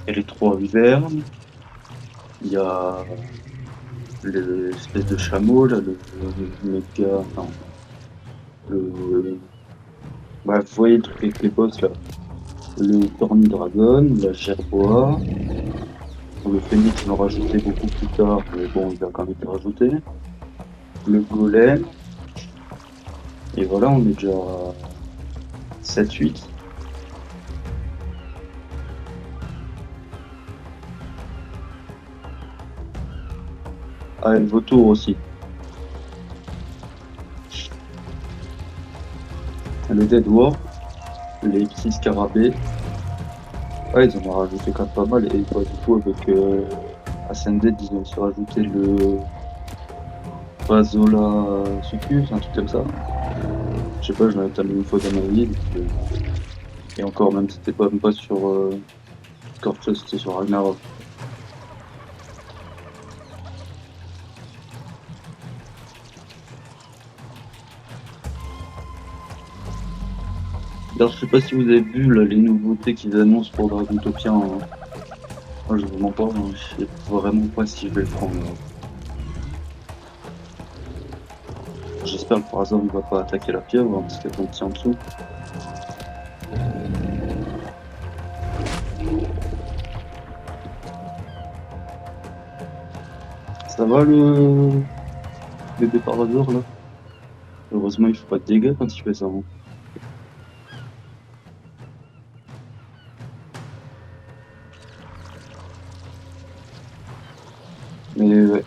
S1: les 3 wyverns, il y a l'espèce de chameau, là, le méga, non, le, bah, vous voyez le truc avec les boss, là, le Tornidragon, la Gerboa, le Phénix, ils l'ont rajouté beaucoup plus tard, mais bon, il a quand même été rajouté, le Golem, et voilà, on est déjà à 7-8. Ah, et le Vautour aussi. Le Dead Dwarf, les petits scarabées. Ouais, ils en ont rajouté quand même pas mal. Et bah, du coup, avec Ascended, ils ont aussi rajouté le Vazola Succus, un truc comme ça. Je sais pas, je l'avais terminé une fois dans ma vie. Et encore, même, c'était pas, même pas sur Scorchers, c'était sur Ragnarok. D'ailleurs, je sais pas si vous avez vu là, les nouveautés qu'ils annoncent pour Dragontopia. Hein. Moi, je vous mens pas, hein, je sais vraiment pas si je vais le prendre. J'espère que par hasard, il va pas attaquer la pieuvre, hein, parce qu'elle est en dessous. Ça va le bébé Parazor là? Heureusement, il fait pas de dégâts quand il fait ça. Hein. Mais ouais.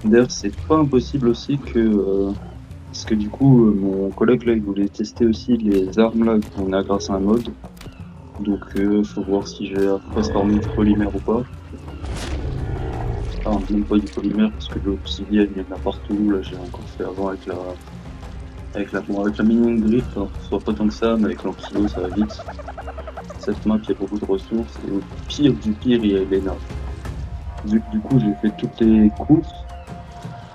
S1: D'ailleurs, c'est pas impossible aussi que. Parce que du coup, mon collègue là, il voulait tester aussi les armes là qu'on a grâce à un mode. Donc, faut voir si j'ai à transformer du polymère ou pas. Enfin, même pas du polymère, parce que l'obsidienne, il y en a partout. Là, j'ai encore fait avant avec bon, avec la minion griffe, alors, soit pas tant que ça, mais avec l'ankylo, ça va vite. Cette map, il y a beaucoup de ressources. Et au pire du pire, il y a Elena. Vu que du coup, j'ai fait toutes les courses,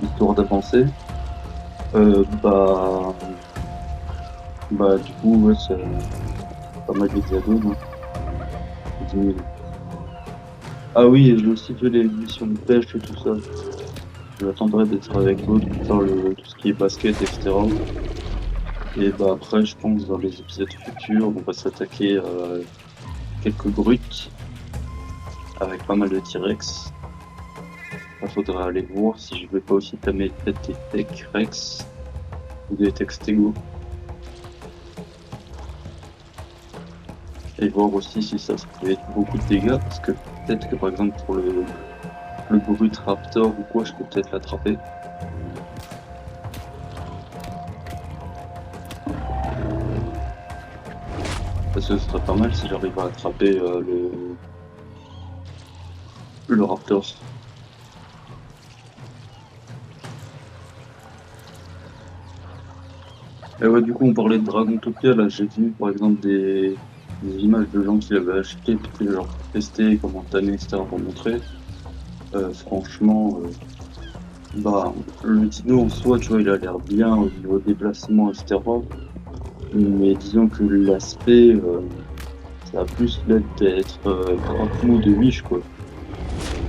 S1: histoire d'avancer. Euh, bah, bah, du coup, ouais, c'est pas mal d'hexagones. Hein. 10 000. Ah oui, et j'ai aussi fait les missions de pêche et tout ça. J'attendrai d'être avec l'autre pour faire tout ce qui est basket, etc. Et bah après, je pense dans les épisodes futurs, on va s'attaquer à quelques brutes avec pas mal de T-Rex. Il faudra aller voir si je vais pas aussi tamer peut-être des Tech Rex ou des Tech Stego. Et voir aussi si ça fait beaucoup de dégâts, parce que peut-être que par exemple pour le brut raptor ou quoi, je peux peut-être l'attraper. Parce que ce serait pas mal si j'arrive à attraper le raptor. Et ouais, du coup, on parlait de Dragontopia, là, j'ai vu par exemple des images de gens qui l'avaient acheté, puis qui leur tester comment tamer, etc. pour montrer. Franchement, bah, le dino en soi, tu vois, il a l'air bien au niveau déplacement, etc. Mais disons que l'aspect, ça a plus l'air d'être croque-mou de Wish, quoi.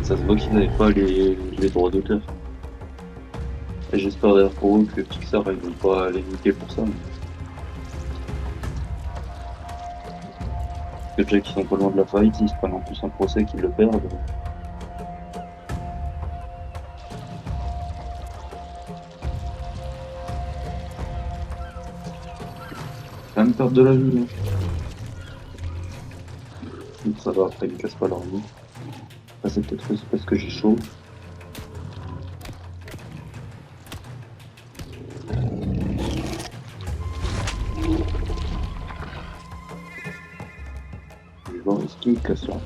S1: Ça se voit qu'ils n'avaient pas les droits d'auteur. Et j'espère d'ailleurs pour eux que Pixar, ils vont pas les niquer pour ça. Parce que déjà qu'ils sont pas loin de la faillite, ils se prennent en plus un procès qu'ils le perdent. Quand même perdre de la vie. Hein. Donc ça va, après ils me cassent pas leur vie. Après, c'est peut-être aussi parce que j'ai chaud. qui me casse là.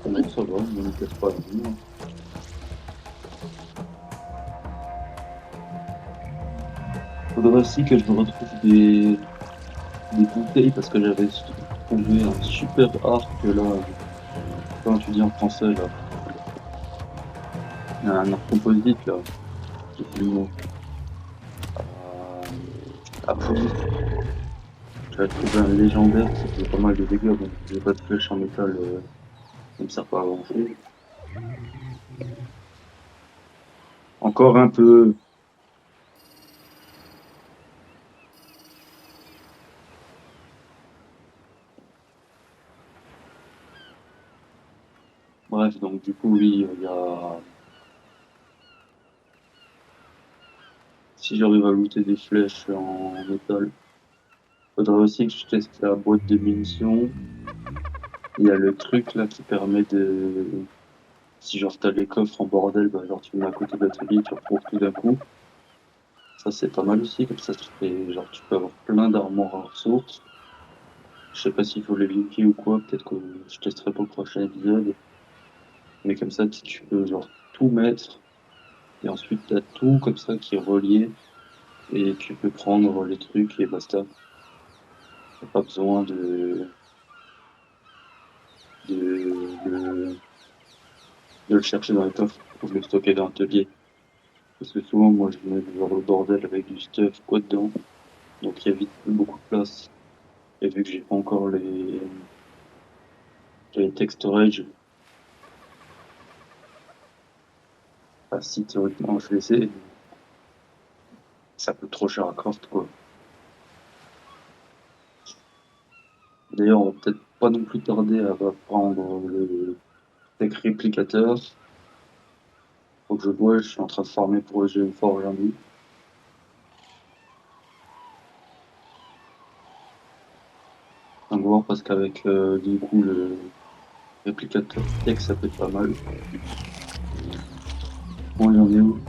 S1: Non, ça va, ne me casse pas la vie, hein. Faudrait aussi que je me retrouve des conseils parce que j'avais trouvé un super arc là, comment tu dis en français là, un arc composite là, j'ai plus le mot. Après, j'avais trouvé un légendaire qui faisait pas mal de dégâts, bon, j'ai pas de flèche en métal, ça me sert pas à grand chose. Encore un peu, bref, donc du coup oui, il y a, si j'arrive à looter des flèches en métal, faudrait aussi que je teste la boîte de munitions. Il y a le truc là qui permet de, si genre t'as les coffres en bordel, bah genre tu le mets à côté de l'atelier, tu retrouves tout d'un coup. Ça c'est pas mal aussi, comme ça tu fais, genre tu peux avoir plein d'armures en ressources. Je sais pas s'il faut les liquider ou quoi, peut-être que je testerai pour le prochain épisode. Mais comme ça tu peux genre tout mettre et ensuite t'as tout comme ça qui est relié et tu peux prendre les trucs et basta. T'as pas besoin de, de le chercher dans les coffres ou de le stocker dans l'atelier. Parce que souvent moi je mets genre le bordel avec du stuff quoi dedans. Donc il y a vite plus beaucoup de place. Et vu que j'ai pas encore les tech storage, bah, si théoriquement je les ai, ça coûte trop cher à craft, quoi. D'ailleurs, on va peut-être pas non plus tarder à prendre le tech réplicateur. Faut que je vois, je suis en train de farmer pour le GM Forge lundi. Donc voir parce qu'avec du coup le réplicateur tech, ça peut être pas mal. Bon, il y en est où?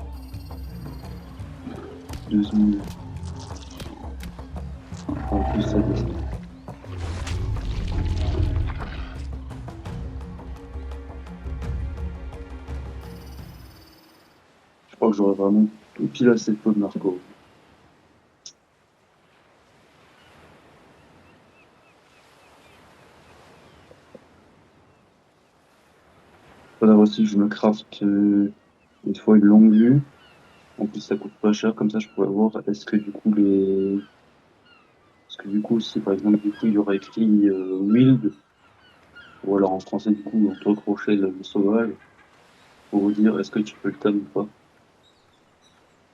S1: 12 000. En plus, ça descend. Je crois que j'aurais vraiment tout pile assez de peau de narco. Faudrait aussi que je me craft une fois une longue vue. En plus, ça coûte pas cher, comme ça je pourrais voir est-ce que du coup Parce que du coup, si par exemple du coup il y aurait écrit Wild, ou alors en français du coup entre crochets le sauvage, pour vous dire est-ce que tu peux le tam ou pas.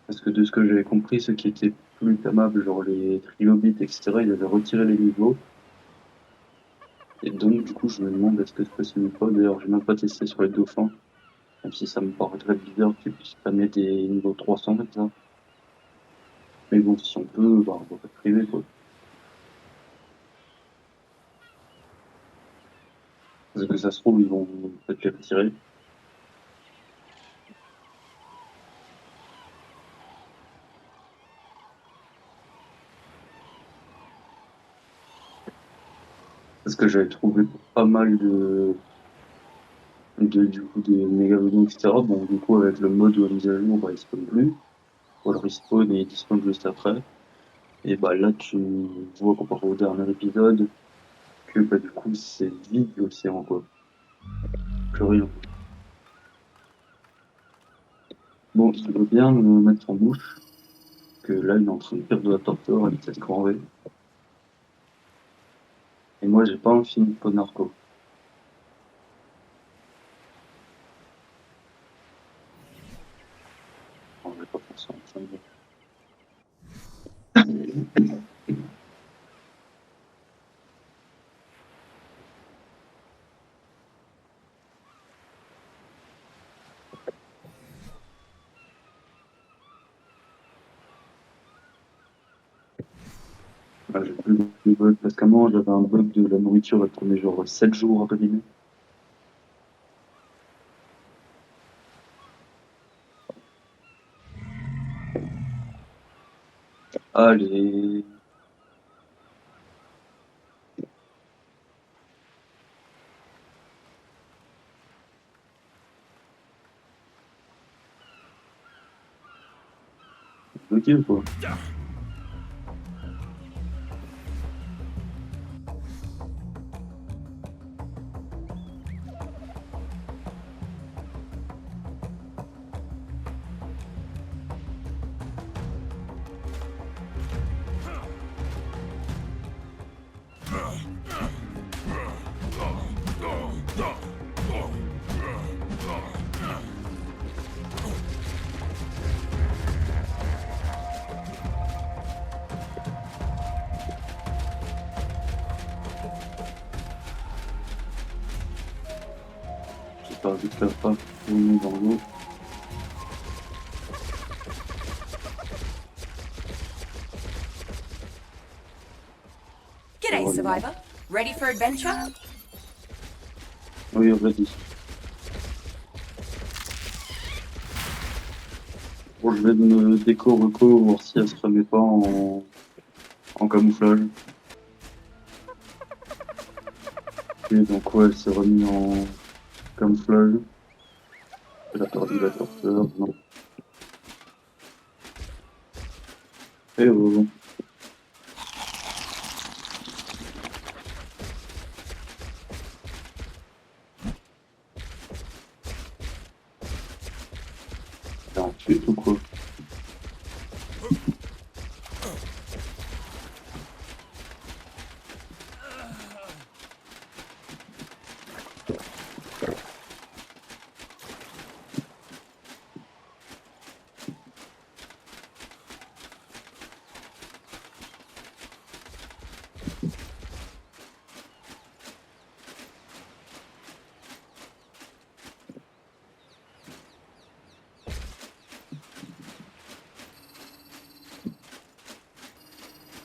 S1: Parce que de ce que j'avais compris, ceux qui étaient plus tamables, genre les trilobites, etc., ils avaient retiré les niveaux. Et donc du coup je me demande est-ce que c'est possible ou pas. D'ailleurs, j'ai même pas testé sur les dauphins, même si ça me paraîtrait bizarre qu'ils puissent tamer des niveaux 300 comme ça. Mais bon, si on peut, bah, on va pas se priver quoi. Parce que ça se trouve, ils vont peut-être les retirer. Parce que j'avais trouvé pas mal du coup des mégalodons, etc. Bon, du coup, avec le mode où mise à jour, bah, ils spawnent plus. Ou alors ils spawnent et ils dispawnent juste après. Et bah là, tu vois comparé au dernier épisode que bah, du coup, c'est vide l'océan, quoi. Plus rien. Bon, il veut bien me mettre en bouche que là, il est en train de perdre de la torpeur à vitesse grand V. Et moi, j'ai pas un film de narco. Non, je vais pas faire ça. Là, j'ai plus de bug parce qu'avant, j'avais un bug de la nourriture, elle prenait genre 7 jours à deviner. Ah, les... bloqué ou quoi? J'ai pas vite la frappe pour nous dans l'eau.
S2: G'day,
S1: Oh,
S2: survivor. Ready for adventure?
S1: oui, ready. Bon, je vais me déco-reco, voir si elle se remet pas en camouflage. Et donc ouais, elle s'est remise en camouflage. Elle a perdu la torpeur, non. Et oh. Elle a tué tout quoi.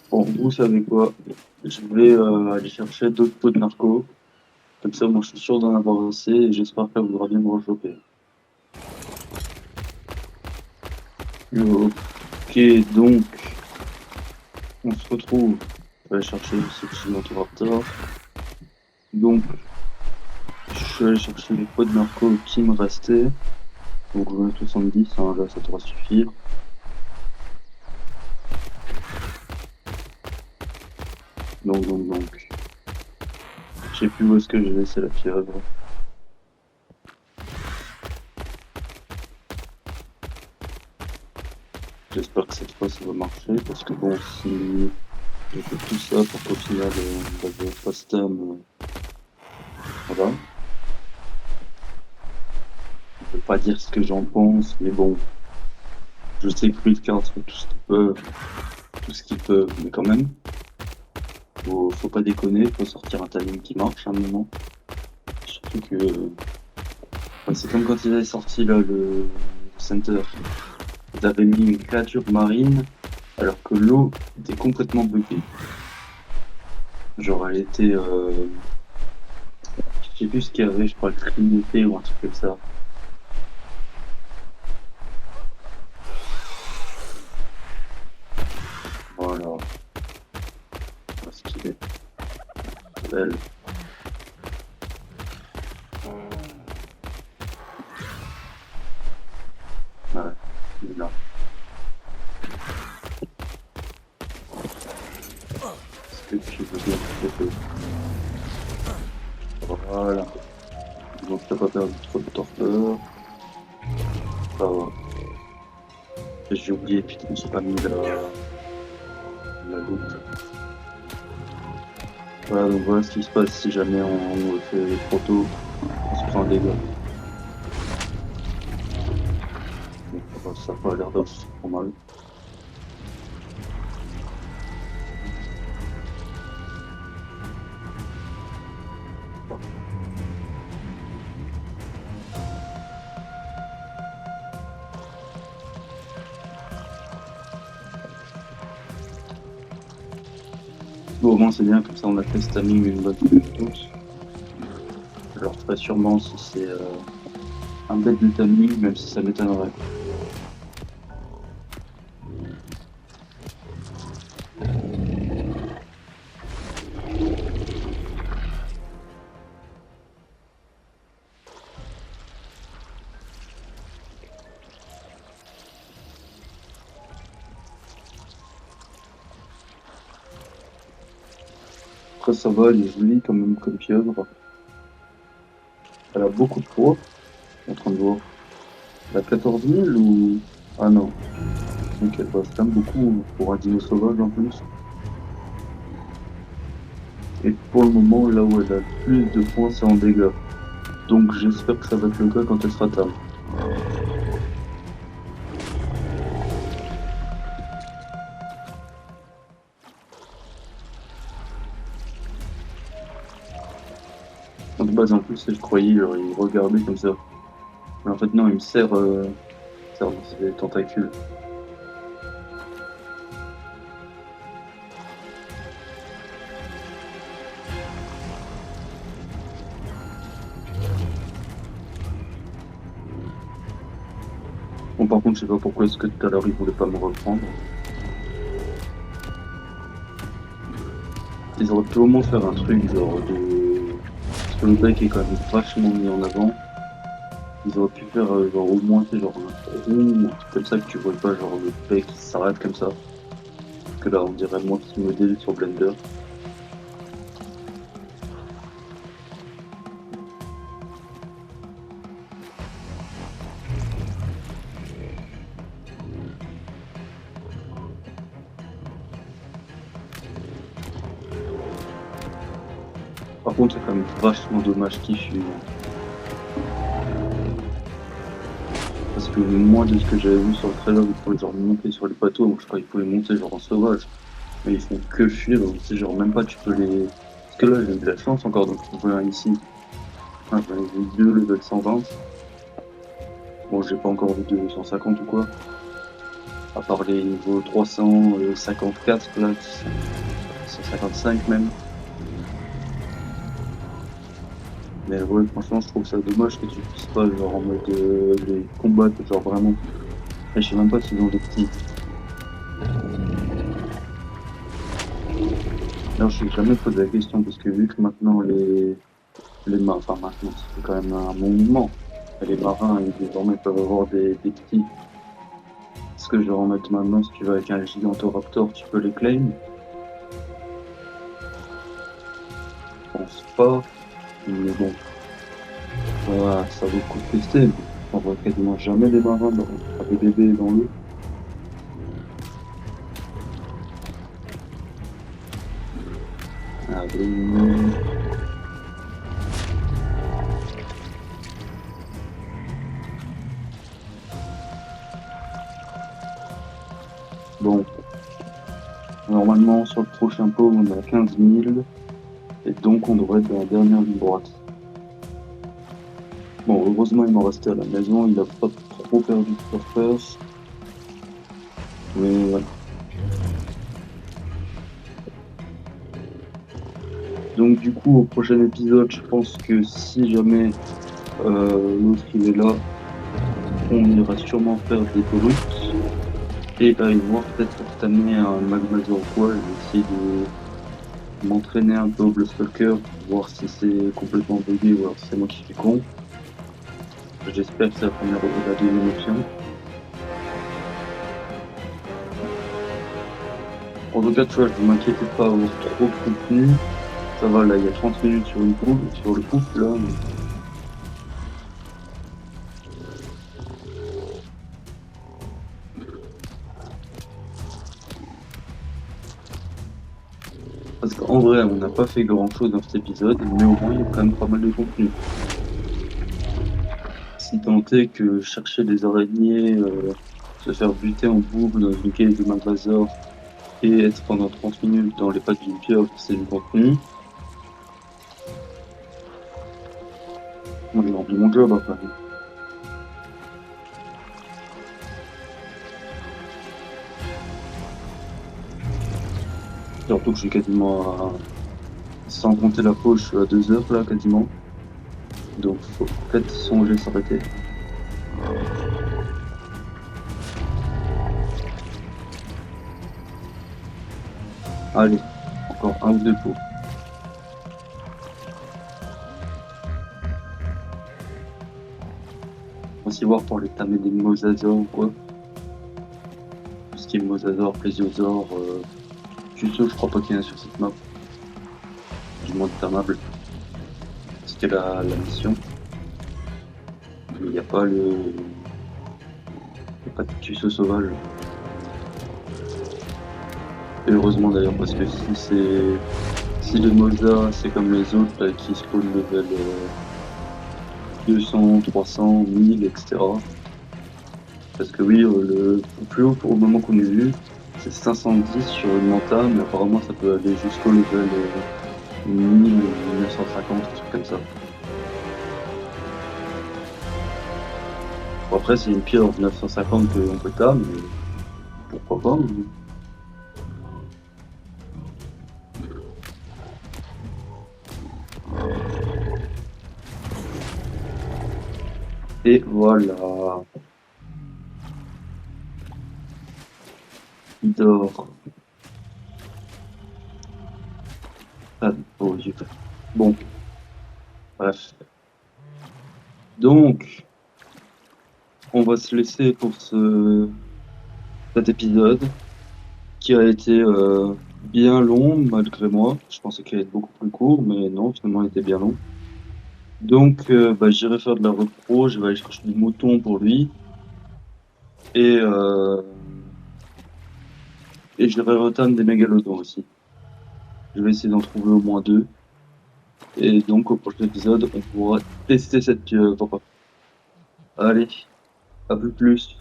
S1: Bon, vous savez quoi? Je vais aller chercher d'autres pots de narco. Comme ça, moi je suis sûr d'en avoir assez et j'espère qu'elle voudra bien me rechoper. Ok, donc on se retrouve. Je vais aller chercher ce petit motoraptor. Donc, je suis allé chercher les pots de narco qui me restaient. Donc j'en ai 70, hein, là ça devrait suffire. Donc. Je sais plus où est-ce que j'ai laissé la pieuvre. J'espère que cette fois ça va marcher parce que bon, si j'ai fait tout ça pour qu'au final je fasse Stam, voilà. Je peux pas dire ce que j'en pense, mais bon, je sais que Fluidcard fait tout ce qu'il peut, mais quand même, faut pas déconner, faut sortir un timing qui marche à un moment. Surtout que ouais, c'est comme quand ils avaient sorti là le Center. Ils avaient mis une créature marine alors que l'eau était complètement buggée. Genre elle était je sais plus ce qu'il y avait, je crois le Trinité ou un truc comme ça. Voilà, ce qu'il est. Belle. Ouais, il est là. Est-ce que tu veux bien te Voilà. Donc t'as pas perdu trop de torpeur. Ça va. J'ai oublié, putain, j'ai pas mis la loupe. Voilà, donc voilà ce qui se passe si jamais on fait trop tôt. On se prend un dégât. Donc ça a pas l'air d'être trop mal. Bon, au moins c'est bien, comme ça on a fait ce timing une bonne fois pour tous. Je leur ferai sûrement si c'est un bête de timing, même si ça m'étonnerait. Après, ça va, elle est jolie quand même comme pieuvre. Elle a beaucoup de poids, en train de voir. Elle a 14 000 ou... Ah non. Ok, bah, c'est quand même beaucoup pour un dino sauvage en plus. Et pour le moment, là où elle a le plus de points, c'est en dégâts. Donc j'espère que ça va être le cas quand elle sera table. De base, en plus, je croyais, genre, il me regardait comme ça. Mais en fait, non, il me serre dans ses tentacules. Bon, par contre, je sais pas pourquoi est-ce que tout à l'heure, il voulait pas me reprendre. Ils auraient pu au moins faire un truc, genre, de... Parce que le bec est quand même vachement mis en avant. Ils auraient pu faire, genre, au moins, c'est genre, un rond, un truc comme ça, que tu vois pas, genre, le bec qui s'arrête comme ça. Parce que là, on dirait moi qui modèle sur Blender. Par contre, c'est quand même vachement dommage qu'il fuit. Parce que moi, de ce que j'avais vu sur le trailer, ils pouvaient genre monter sur les bateaux, donc je crois qu'ils pouvaient monter genre en sauvage. Mais ils font que fuir, donc c'est genre même pas tu peux les... Parce que là, j'ai eu de la chance encore, donc je vois un ici. Ah, j'en ai vu deux level 120. Bon, j'ai pas encore vu de 150 ou quoi. À part les niveaux 354 là, qui sont 155 même. Mais ouais, franchement, je trouve ça dommage que tu puisses pas, genre, en mode les combattre, genre vraiment. Et je sais même pas s'ils ont des petits. Alors, je me suis jamais posé la question, parce que vu que maintenant les marins, enfin maintenant, ça fait quand même un bon moment. Et les marins, ils, désormais, peuvent avoir des petits. Est-ce que genre en mode maintenant, si tu vas avec un Gigantoraptor, tu peux les claim? Je pense pas. Mais bon, ça vaut le coup de tester. On voit quasiment jamais les marins faire des bébés dans l'eau. Allez. Bon, normalement, sur le prochain pot, on a 15 000. Et donc, on devrait être dans la dernière ligne droite. Bon, heureusement, il m'en restait à la maison. Il a pas trop perdu de surface. Mais ouais. Donc, du coup, au prochain épisode, je pense que si jamais l'autre il est là, on ira sûrement faire des brutes. Et aller voir peut-être pour t'amener un Magmazor ou quoi. Je vais essayer de m'entraîner un peu au Bluestalker, voir si c'est complètement bugué ou alors si c'est moi qui suis con. J'espère que c'est la deuxième option. En tout cas, tu vois, je ne m'inquiétais pas à avoir trop de contenu. Ça va, là, il y a 30 minutes sur une poule, sur le couple, là. Parce qu'en vrai, on n'a pas fait grand-chose dans cet épisode, mais au moins, il y a quand même pas mal de contenu. Si tant est que chercher des araignées, se faire buter en boucle dans une cave de Magmazor et être pendant 30 minutes dans les pattes d'une pieuvre, c'est du contenu. Moi, j'ai rempli mon job après. Surtout que je suis quasiment à... Sans compter la pause, je suis à 2 heures là, quasiment. Donc, faut peut-être songer à s'arrêter. Allez, encore un ou deux pots. On va aussi voir pour les tamer des mosasaures ou quoi. Tout ce qui est mosasaure, plésiosaure, tu sais, je crois pas qu'il y en a sur cette map. malheureusement terminable. C'était la mission. Il n'y a pas le... Il n'y a pas de tueuse sauvage. Et heureusement d'ailleurs, parce que si c'est... Si le Mosa, c'est comme les autres là, qui spawn level 200, 300, 1000, etc. Parce que oui, le plus haut pour le moment qu'on ait vu, c'est 510 sur une manta, mais apparemment ça peut aller jusqu'au level 1000 ou 1950, un truc comme ça. Bon, après, c'est une pire en 950 qu'en Kota, mais pourquoi pas, hein. Et voilà, il dort. Ah, oh, Dieu. Bon, bref. Donc, on va se laisser pour cet épisode qui a été bien long malgré moi. Je pensais qu'il allait être beaucoup plus court, mais non, finalement il était bien long. Donc bah, j'irai faire de la repro, je vais aller chercher du mouton pour lui et, euh, et j'irai retam des mégalodons aussi. Je vais essayer d'en trouver au moins deux. Et donc au prochain épisode, on pourra tester cette papa. Allez, à plus.